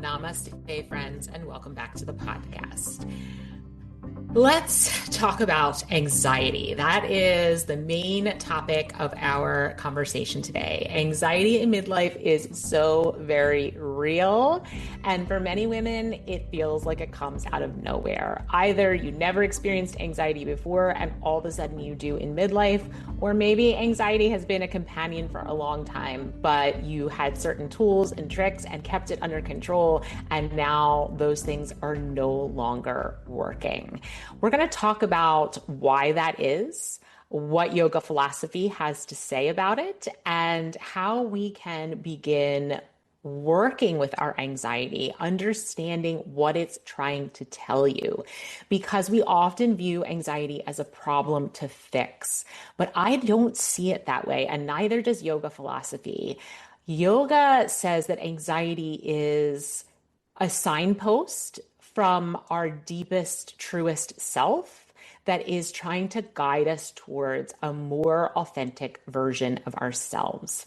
Namaste, friends, and welcome back to the podcast. Let's talk about anxiety. That is the main topic of our conversation today. Anxiety in midlife is so very real. And for many women, it feels like it comes out of nowhere. Either you never experienced anxiety before and all of a sudden you do in midlife, or maybe anxiety has been a companion for a long time, but you had certain tools and tricks and kept it under control. And now those things are no longer working. We're going to talk about why that is, what yoga philosophy has to say about it, and how we can begin working with our anxiety, understanding what it's trying to tell you, because we often view anxiety as a problem to fix. But I don't see it that way, and neither does yoga philosophy. Yoga says that anxiety is a signpost from our deepest, truest self that is trying to guide us towards a more authentic version of ourselves.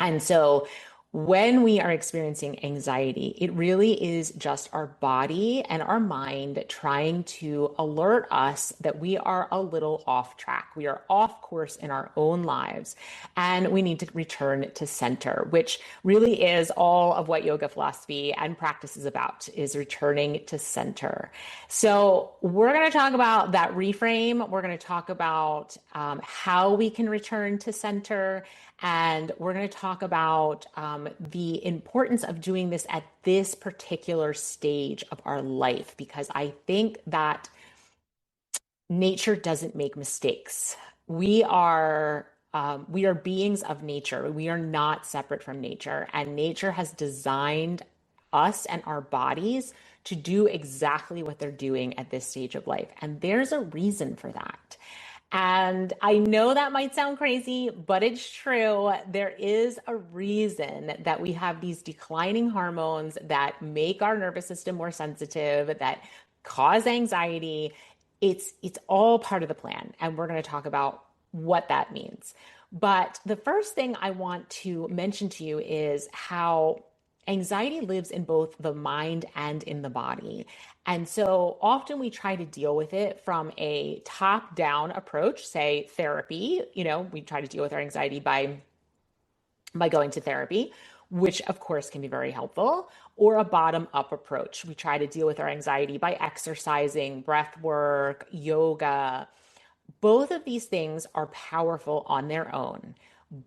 And so when we are experiencing anxiety, it really is just our body and our mind trying to alert us that we are a little off track. We are off course in our own lives, and we need to return to center, which really is all of what yoga philosophy and practice is about, is returning to center. So we're going to talk about that reframe. We're going to talk about how we can return to center. And we're going to talk about the importance of doing this at this particular stage of our life, because I think that nature doesn't make mistakes. We are beings of nature. We are not separate from nature, and nature has designed us and our bodies to do exactly what they're doing at this stage of life. And there's a reason for that. And I know that might sound crazy, but it's true. There is a reason that we have these declining hormones that make our nervous system more sensitive, that cause anxiety. It's all part of the plan. And we're going to talk about what that means. But the first thing I want to mention to you is how anxiety lives in both the mind and in the body. And so often we try to deal with it from a top-down approach, say therapy. We try to deal with our anxiety by going to therapy, which of course can be very helpful, or a bottom-up approach. We try to deal with our anxiety by exercising, breath work, yoga. Both of these things are powerful on their own.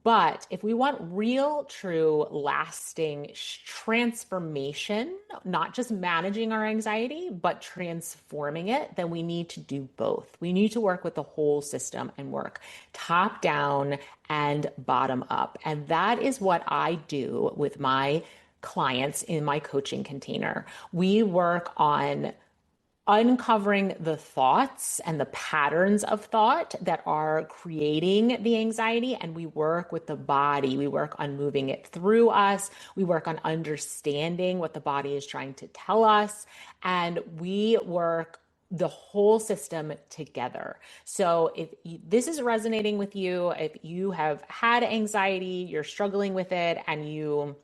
But if we want real, true, lasting transformation, not just managing our anxiety, but transforming it, then we need to do both. We need to work with the whole system and work top down and bottom up. And that is what I do with my clients in my coaching container. We work on uncovering the thoughts and the patterns of thought that are creating the anxiety. And we work with the body. We work on moving it through us. We work on understanding what the body is trying to tell us. And we work the whole system together. So if this is resonating with you, if you have had anxiety, you're struggling with it, and you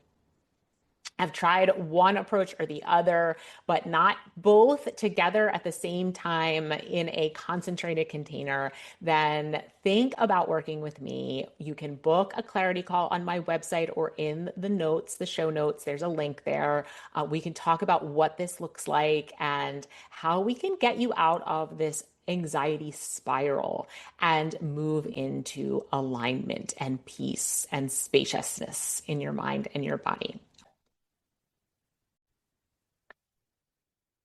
have tried one approach or the other, but not both together at the same time in a concentrated container, then think about working with me. You can book a clarity call on my website or in the notes, the show notes. There's a link there. We can talk about what this looks like and how we can get you out of this anxiety spiral and move into alignment and peace and spaciousness in your mind and your body.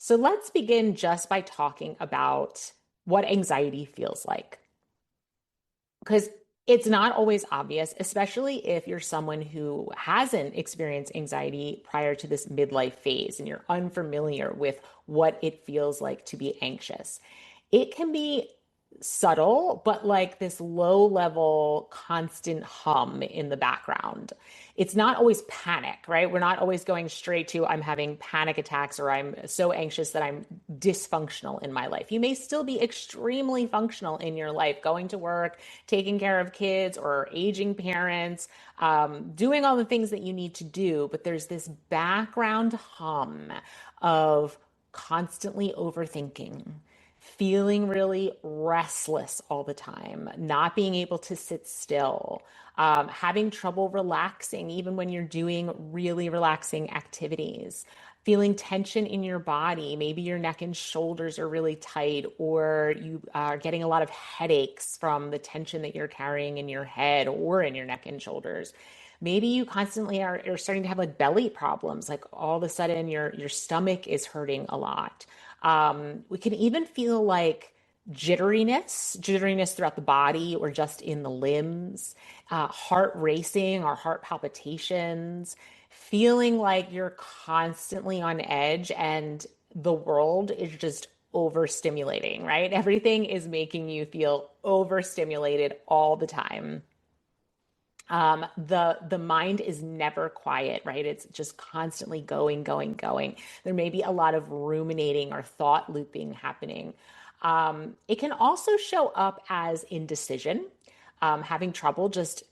So let's begin just by talking about what anxiety feels like. Because it's not always obvious, especially if you're someone who hasn't experienced anxiety prior to this midlife phase and you're unfamiliar with what it feels like to be anxious. It can be subtle, but like this low level, constant hum in the background. It's not always panic, right? We're not always going straight to I'm having panic attacks or I'm so anxious that I'm dysfunctional in my life. You may still be extremely functional in your life, going to work, taking care of kids or aging parents, doing all the things that you need to do. But there's this background hum of constantly overthinking, feeling really restless all the time, not being able to sit still, having trouble relaxing, even when you're doing really relaxing activities, feeling tension in your body. Maybe your neck and shoulders are really tight, or you are getting a lot of headaches from the tension that you're carrying in your head or in your neck and shoulders. Maybe you constantly are starting to have like belly problems, like all of a sudden your stomach is hurting a lot. We can even feel like jitteriness throughout the body or just in the limbs, heart racing or heart palpitations, feeling like you're constantly on edge and the world is just overstimulating, right? Everything is making you feel overstimulated all the time. The mind is never quiet, right? It's just constantly going, going, going. There may be a lot of ruminating or thought looping happening. It can also show up as indecision, having trouble just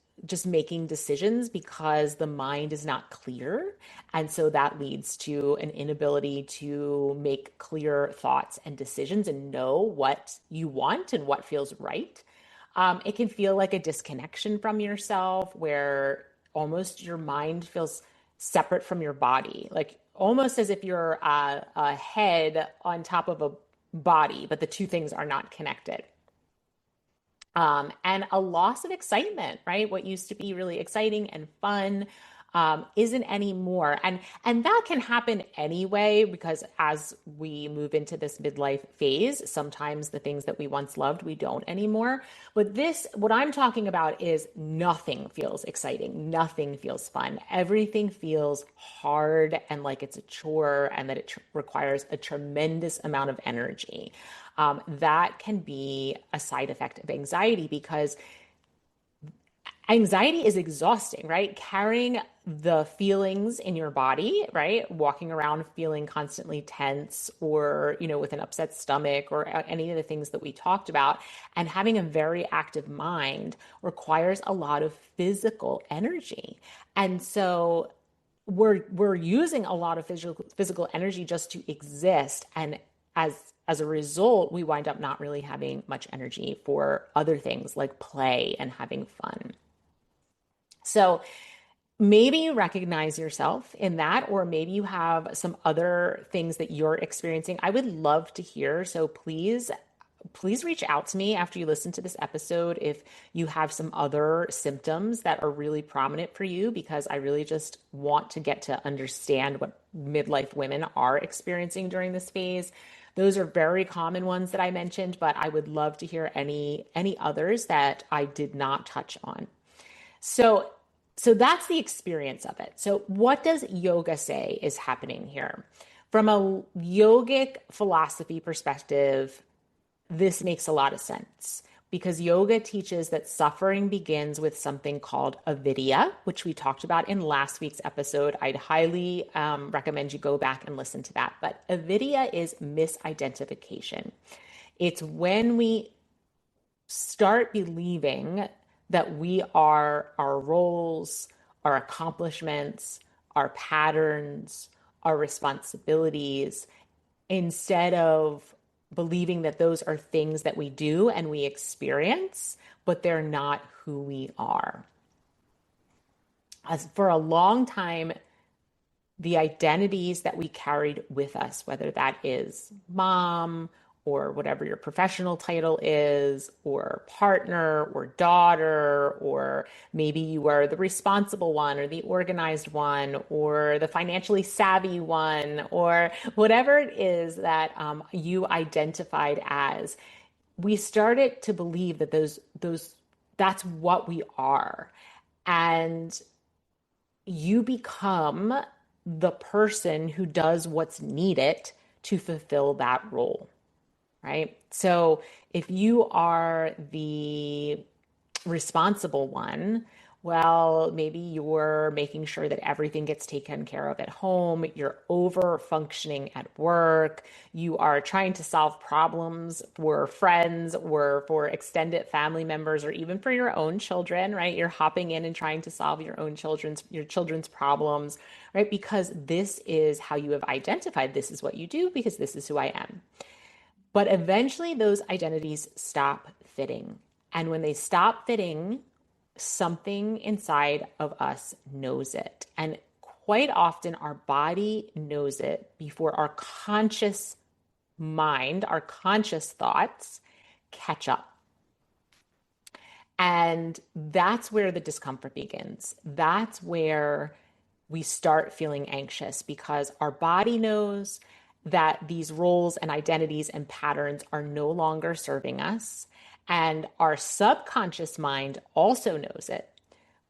making decisions because the mind is not clear, and so that leads to an inability to make clear thoughts and decisions and know what you want and what feels right. It can feel like a disconnection from yourself where almost your mind feels separate from your body, like almost as if you're a head on top of a body, but the two things are not connected. And a loss of excitement, right? What used to be really exciting and fun isn't anymore. And that can happen anyway, because as we move into this midlife phase, sometimes the things that we once loved, we don't anymore. But this, what I'm talking about is nothing feels exciting. Nothing feels fun. Everything feels hard and like it's a chore and that it requires a tremendous amount of energy. That can be a side effect of anxiety because anxiety is exhausting, right? Carrying the feelings in your body, right? Walking around feeling constantly tense or, with an upset stomach or any of the things that we talked about, and having a very active mind requires a lot of physical energy. And so we're using a lot of physical energy just to exist, and as a result, we wind up not really having much energy for other things like play and having fun. So maybe you recognize yourself in that, or maybe you have some other things that you're experiencing. I would love to hear. So please reach out to me after you listen to this episode if you have some other symptoms that are really prominent for you, because I really just want to get to understand what midlife women are experiencing during this phase. Those are very common ones that I mentioned, but I would love to hear any others that I did not touch on. So, so that's the experience of it. So what does yoga say is happening here? From a yogic philosophy perspective, this makes a lot of sense because yoga teaches that suffering begins with something called avidya, which we talked about in last week's episode. I'd highly recommend you go back and listen to that. But avidya is misidentification. It's when we start believing that we are our roles, our accomplishments, our patterns, our responsibilities, instead of believing that those are things that we do and we experience, but they're not who we are. As for a long time, the identities that we carried with us, whether that is mom or whatever your professional title is, or partner or daughter, or maybe you were the responsible one or the organized one or the financially savvy one, or whatever it is that you identified as, we started to believe that those that's what we are. And you become the person who does what's needed to fulfill that role. right? So if you are the responsible one, well, maybe you're making sure that everything gets taken care of at home, you're over functioning at work, you are trying to solve problems for friends or for extended family members or even for your own children, right? You're hopping in and trying to solve your children's problems, right? Because this is how you have identified this is what you do because this is who I am. But eventually those identities stop fitting. And when they stop fitting, something inside of us knows it. And quite often our body knows it before our conscious mind, our conscious thoughts catch up. And that's where the discomfort begins. That's where we start feeling anxious because our body knows that these roles and identities and patterns are no longer serving us. And our subconscious mind also knows it.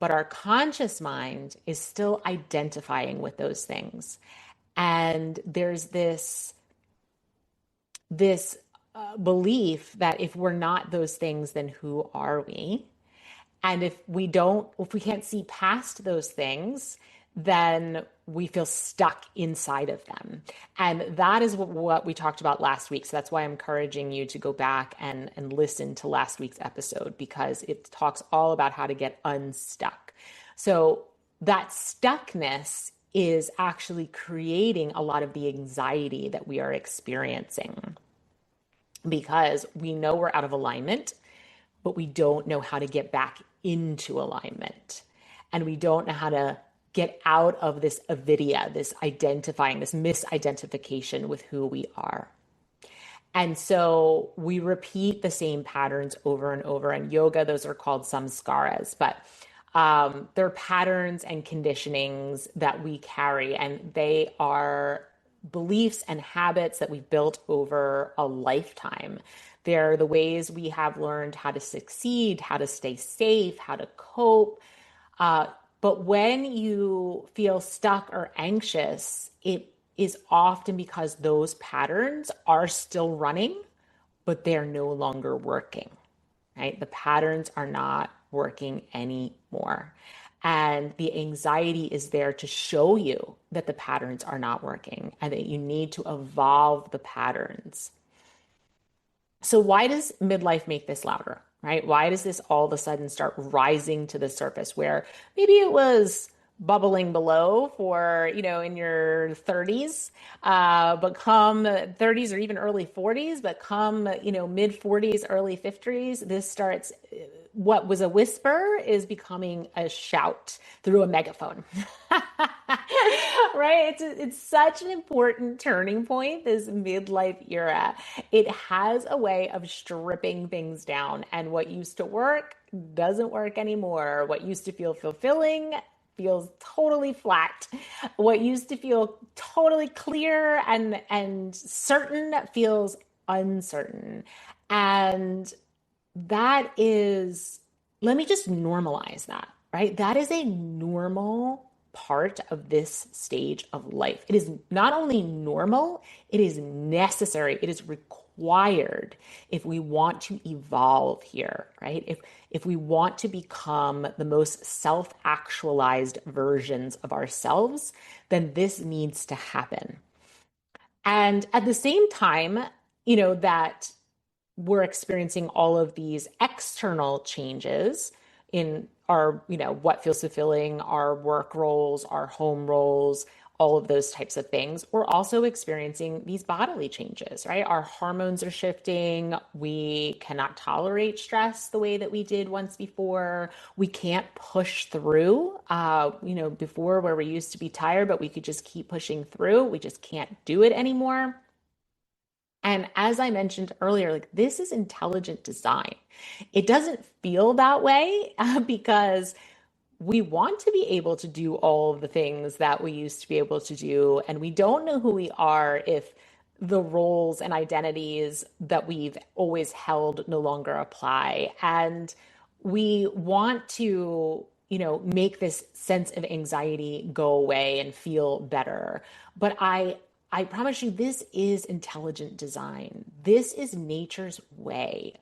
But our conscious mind is still identifying with those things. And there's this belief that if we're not those things, then who are we? And if we can't see past those things, then we feel stuck inside of them. And that is what we talked about last week. So that's why I'm encouraging you to go back and listen to last week's episode because it talks all about how to get unstuck. So that stuckness is actually creating a lot of the anxiety that we are experiencing because we know we're out of alignment, but we don't know how to get back into alignment. And we don't know how to get out of this avidya, this identifying, this misidentification with who we are. And so we repeat the same patterns over and over. In yoga, those are called samskaras, but they're patterns and conditionings that we carry, and they are beliefs and habits that we've built over a lifetime. They're the ways we have learned how to succeed, how to stay safe, how to cope. But when you feel stuck or anxious, it is often because those patterns are still running, but they're no longer working, right? The patterns are not working anymore. And the anxiety is there to show you that the patterns are not working and that you need to evolve the patterns. So why does midlife make this louder, right? Why does this all of a sudden start rising to the surface where maybe it was bubbling below for, in your 30s, but come 30s or even early 40s, but come, mid 40s, early 50s, this starts, what was a whisper is becoming a shout through a megaphone. Right? It's such an important turning point, this midlife era. It has a way of stripping things down, and what used to work doesn't work anymore. What used to feel fulfilling feels totally flat. What used to feel totally clear and certain feels uncertain. And that is, let me just normalize that, right? That is a normal part of this stage of life. It is not only normal, it is necessary, it is required if we want to evolve here, right? If we want to become the most self-actualized versions of ourselves, then this needs to happen. And at the same time, that we're experiencing all of these external changes in our, what feels fulfilling, our work roles, our home roles, all of those types of things. We're also experiencing these bodily changes, right? Our hormones are shifting. We cannot tolerate stress the way that we did once before. We can't push through, before where we used to be tired, but we could just keep pushing through. We just can't do it anymore. And as I mentioned earlier, like this is intelligent design. It doesn't feel that way because we want to be able to do all of the things that we used to be able to do. And we don't know who we are if the roles and identities that we've always held no longer apply. And we want to, make this sense of anxiety go away and feel better. But I I promise you, this is intelligent design. This is nature's way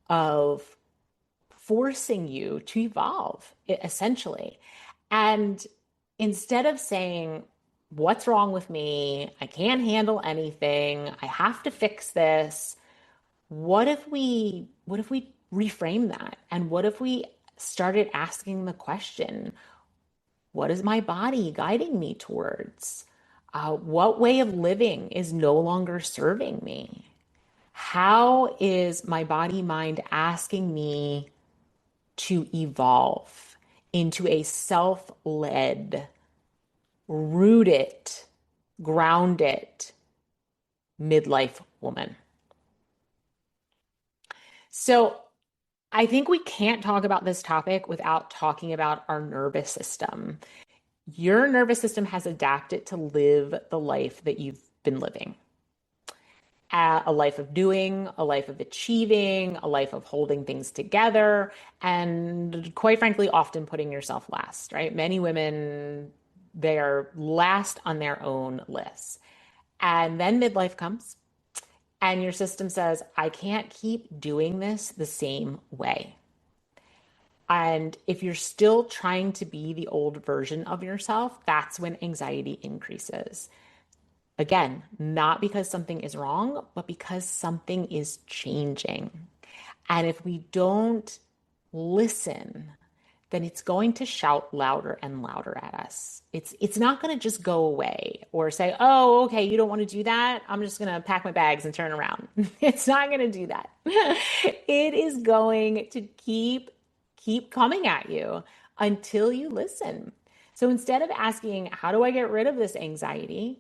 of forcing you to evolve, essentially. And instead of saying, what's wrong with me? I can't handle anything. I have to fix this. What if we reframe that? And what if we started asking the question, what is my body guiding me towards? What way of living is no longer serving me? How is my body mind asking me to evolve into a self led, rooted, grounded midlife woman? So, I think we can't talk about this topic without talking about our nervous system. Your nervous system has adapted to live the life that you've been living. A life of doing, a life of achieving, a life of holding things together, and quite frankly, often putting yourself last, right? Many women, they are last on their own lists. And then midlife comes, and your system says, I can't keep doing this the same way. And if you're still trying to be the old version of yourself, that's when anxiety increases. Again, not because something is wrong, but because something is changing. And if we don't listen, then it's going to shout louder and louder at us. It's not going to just go away or say, "Oh, okay, you don't want to do that. I'm just going to pack my bags and turn around." It's not going to do that. It is going to keep coming at you until you listen. So instead of asking, "How do I get rid of this anxiety?"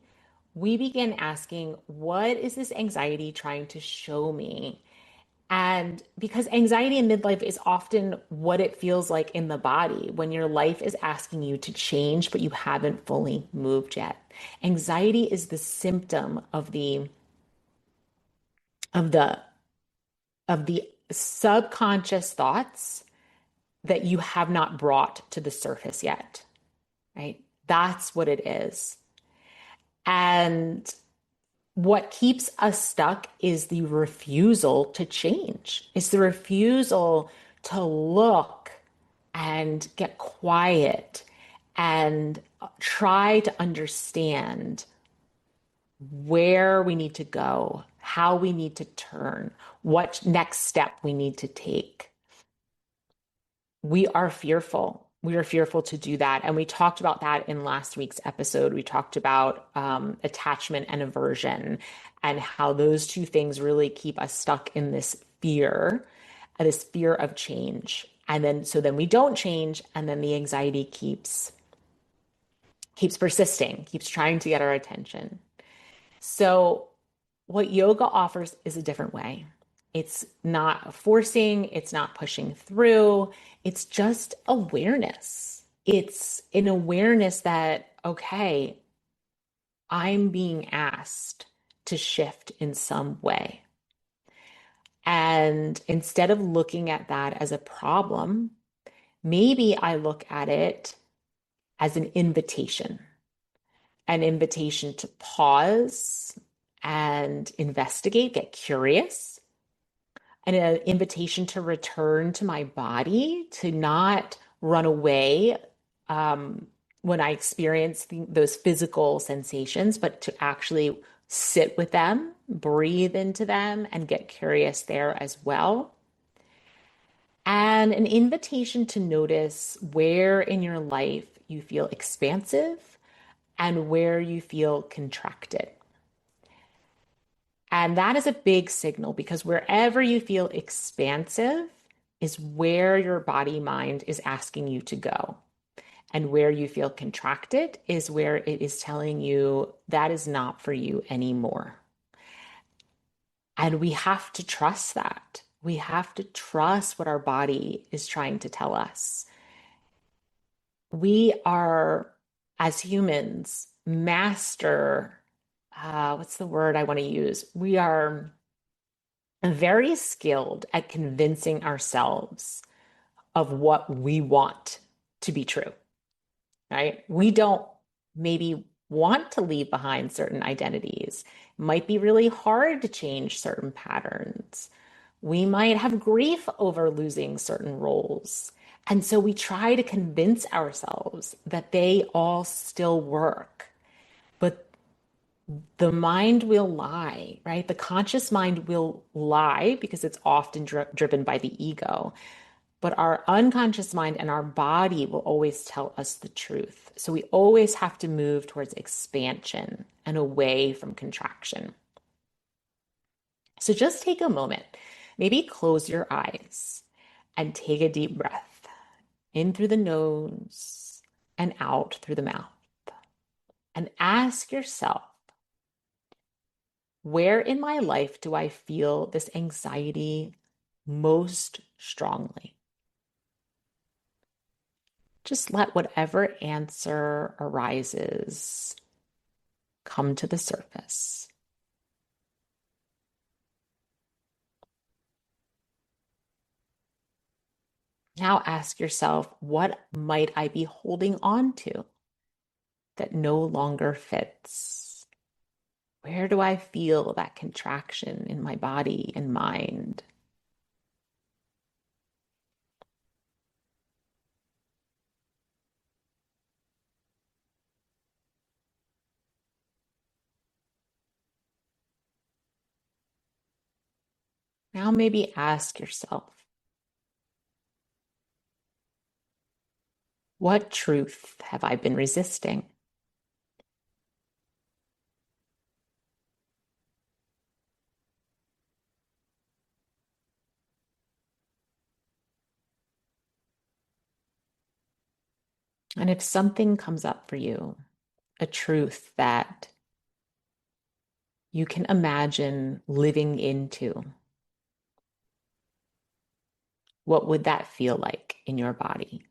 we begin asking, "What is this anxiety trying to show me?" And because anxiety in midlife is often what it feels like in the body when your life is asking you to change, but you haven't fully moved yet. Anxiety is the symptom of the of the subconscious thoughts that you have not brought to the surface yet, right? That's what it is. And what keeps us stuck is the refusal to change. It's the refusal to look and get quiet and try to understand where we need to go, how we need to turn, what next step we need to take. We are fearful. We are fearful to do that. And we talked about that in last week's episode. We talked about attachment and aversion and how those two things really keep us stuck in this fear of change. And then we don't change, and then the anxiety keeps persisting, keeps trying to get our attention. So what yoga offers is a different way. It's not forcing, it's not pushing through, it's just awareness. It's an awareness that, okay, I'm being asked to shift in some way. And instead of looking at that as a problem, maybe I look at it as an invitation to pause and investigate, get curious, and an invitation to return to my body, to not run away when I experience those physical sensations, but to actually sit with them, breathe into them, and get curious there as well. And an invitation to notice where in your life you feel expansive and where you feel contracted. And that is a big signal because wherever you feel expansive is where your body mind is asking you to go. And where you feel contracted is where it is telling you that is not for you anymore. And we have to trust that. We have to trust what our body is trying to tell us. We are, as humans, what's the word I want to use? We are very skilled at convincing ourselves of what we want to be true, right? We don't maybe want to leave behind certain identities. It might be really hard to change certain patterns. We might have grief over losing certain roles. And so we try to convince ourselves that they all still work. But the mind will lie, right? The conscious mind will lie because it's often driven by the ego. But our unconscious mind and our body will always tell us the truth. So we always have to move towards expansion and away from contraction. So just take a moment, maybe close your eyes and take a deep breath in through the nose and out through the mouth. And ask yourself, where in my life do I feel this anxiety most strongly? Just let whatever answer arises come to the surface. Now ask yourself, what might I be holding on to that no longer fits? Where do I feel that contraction in my body and mind? Now maybe ask yourself, what truth have I been resisting? And if something comes up for you, a truth that you can imagine living into, what would that feel like in your body?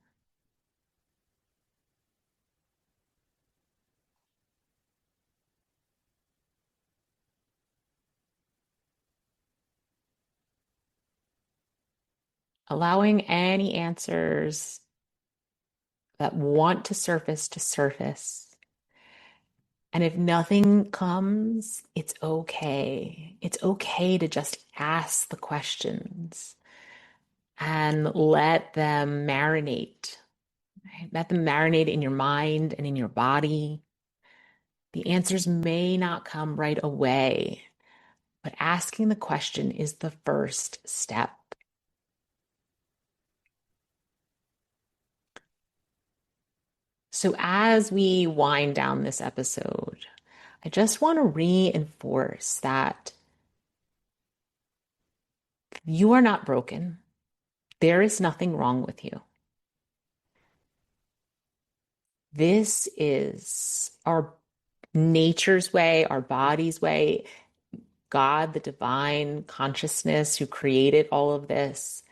Allowing any answers that want to surface. And if nothing comes, it's okay. It's okay to just ask the questions and let them marinate. Right? Let them marinate in your mind and in your body. The answers may not come right away, but asking the question is the first step. So, as we wind down this episode, I just want to reinforce that you are not broken. There is nothing wrong with you. This is our nature's way, our body's way. God, the divine consciousness who created all of this,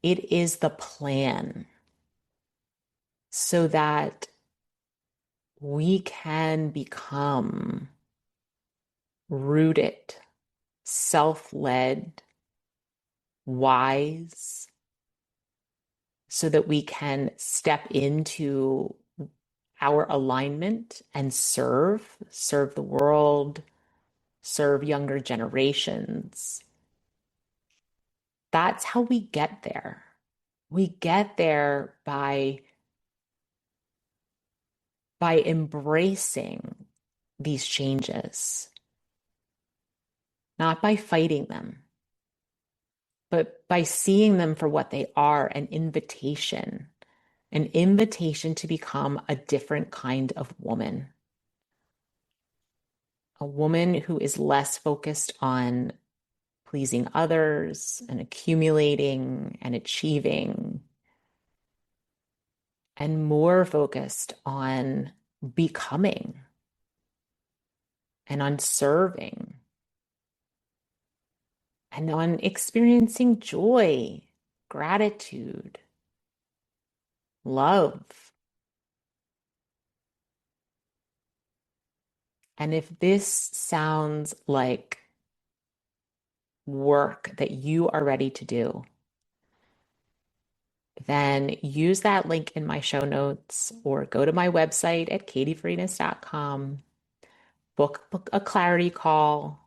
it is the plan so that we can become rooted, self-led, wise, so that we can step into our alignment and serve the world, serve younger generations. That's how we get there. We get there by embracing these changes, not by fighting them, but by seeing them for what they are, an invitation to become a different kind of woman, a woman who is less focused on pleasing others and accumulating and achieving, and more focused on becoming and on serving and on experiencing joy, gratitude, love. And if this sounds like work that you are ready to do, then use that link in my show notes or go to my website at katiefarinas.com, book a clarity call.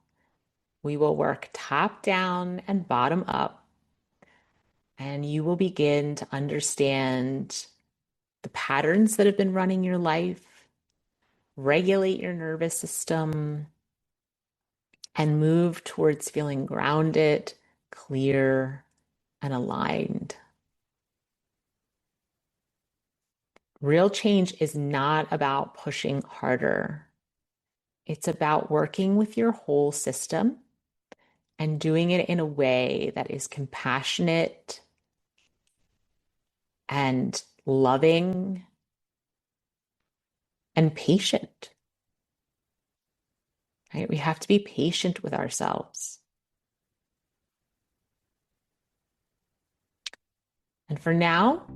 We will work top down and bottom up, and you will begin to understand the patterns that have been running your life, regulate your nervous system, and move towards feeling grounded, clear, and aligned. Real change is not about pushing harder. It's about working with your whole system and doing it in a way that is compassionate and loving and patient. Right? We have to be patient with ourselves. And for now,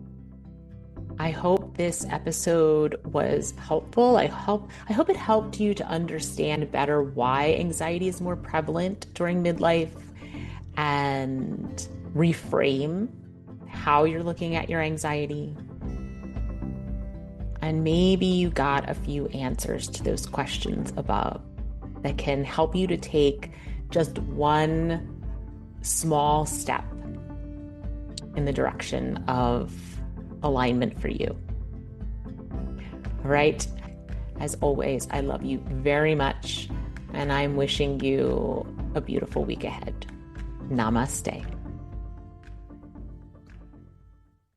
I hope this episode was helpful. I hope it helped you to understand better why anxiety is more prevalent during midlife and reframe how you're looking at your anxiety. And maybe you got a few answers to those questions above that can help you to take just one small step in the direction of alignment for you. All right. As always, I love you very much, and I'm wishing you a beautiful week ahead. Namaste.